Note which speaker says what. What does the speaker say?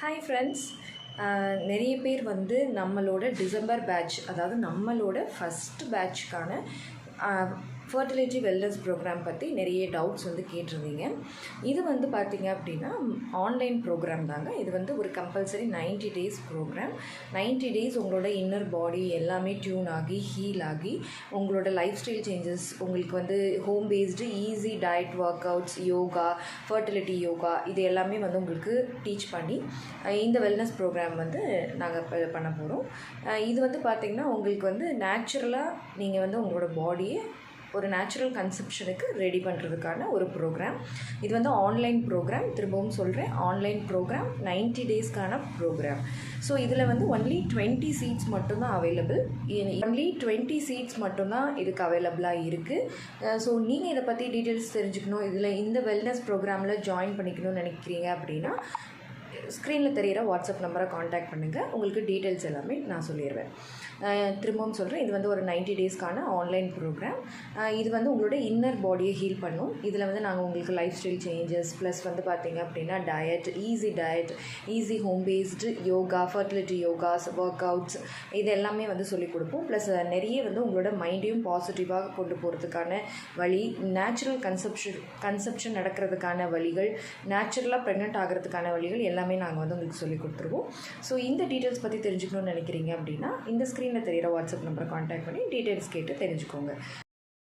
Speaker 1: Hi friends. நிறைய பேர் வந்து நம்மளோட டிசம்பர் பேட்ச், அதாவது நம்மளோட ஃபஸ்ட் பேட்ச்க்கான ஃபர்டிலிட்டி வெல்னஸ் ப்ரோக்ராம் பற்றி நிறைய டவுட்ஸ் வந்து கேட்டிருந்தீங்க. இது வந்து பார்த்திங்க அப்படின்னா ஆன்லைன் ப்ரோக்ராம் தாங்க. இது வந்து ஒரு கம்பல்சரி 90 டேஸ் ப்ரோக்ராம். 90 டேஸ் உங்களோட இன்னர் பாடி எல்லாமே டியூன் ஆகி ஹீல் ஆகி உங்களோட லைஃப் ஸ்டைல் சேஞ்சஸ், உங்களுக்கு வந்து home based easy diet, work outs, yoga, fertility yoga, இது எல்லாமே வந்து உங்களுக்கு டீச் பண்ணி இந்த வெல்னஸ் ப்ரோக்ராம் வந்து நாங்கள் பண்ண போகிறோம். இது வந்து பார்த்திங்கன்னா உங்களுக்கு வந்து நேச்சுரலாக நீங்கள் வந்து உங்களோட பாடியை ஒரு நேச்சுரல் கன்செப்ஷனுக்கு ரெடி பண்ணுறதுக்கான ஒரு ப்ரோக்ராம். இது வந்து ஆன்லைன் ப்ரோக்ராம். திரும்பவும் சொல்கிறேன், ஆன்லைன் ப்ரோக்ராம், 90 டேஸ்க்கான ப்ரோக்ராம். ஸோ இதில் வந்து ஒன்லி 20 சீட்ஸ் மட்டும்தான் அவைலபிள். ஒன்லி 20 சீட்ஸ் மட்டும்தான் இதுக்கு அவைலபிளாக இருக்குது. ஸோ நீங்கள் இதை பற்றி டீட்டெயில்ஸ் தெரிஞ்சுக்கணும், இதில் இந்த வெல்னஸ் ப்ரோக்ராமில் ஜாயின் பண்ணிக்கணும்னு நினைக்கிறீங்க அப்படின்னா ஸ்க்ரீனில் தெரிகிற வாட்ஸ்அப் நம்பரை காண்டாக்ட் பண்ணுங்கள். உங்களுக்கு டீட்டெயில்ஸ் எல்லாமே நான் சொல்லிடுவேன். திரும்பவும் சொல்கிறேன், இது வந்து ஒரு 90 டேஸ்க்கான ஆன்லைன் ப்ரோக்ராம். இது வந்து உங்களோட இன்னர் பாடியை ஹீல் பண்ணும். இதில் வந்து நாங்கள் உங்களுக்கு லைஃப் ஸ்டைல் சேஞ்சஸ் ப்ளஸ் வந்து பார்த்திங்க அப்படின்னா diet, easy home based yoga, fertility yogas, workouts, இது எல்லாமே வந்து சொல்லிக் கொடுப்போம். ப்ளஸ் நிறைய வந்து உங்களோட மைண்டையும் பாசிட்டிவாக கொண்டு போகிறதுக்கான வழி, நேச்சுரல் கன்செப்ஷன் நடக்கிறதுக்கான வழிகள், நேச்சுரலாக ப்ரெக்னென்ட் ஆகிறதுக்கான வழிகள் எல்லாமே நாங்கள் வந்து உங்களுக்கு சொல்லிக் கொடுத்துருவோம். ஸோ இந்த டீட்டெயில்ஸ் பற்றி தெரிஞ்சுக்கணும்னு நினைக்கிறீங்க அப்படின்னா இந்த ஸ்க்ரீனில் தெரிகிற வாட்ஸ்அப் நம்பரை காண்டாக்ட் பண்ணி டீட்டெயில்ஸ் கேட்டு தெரிஞ்சுக்கோங்க.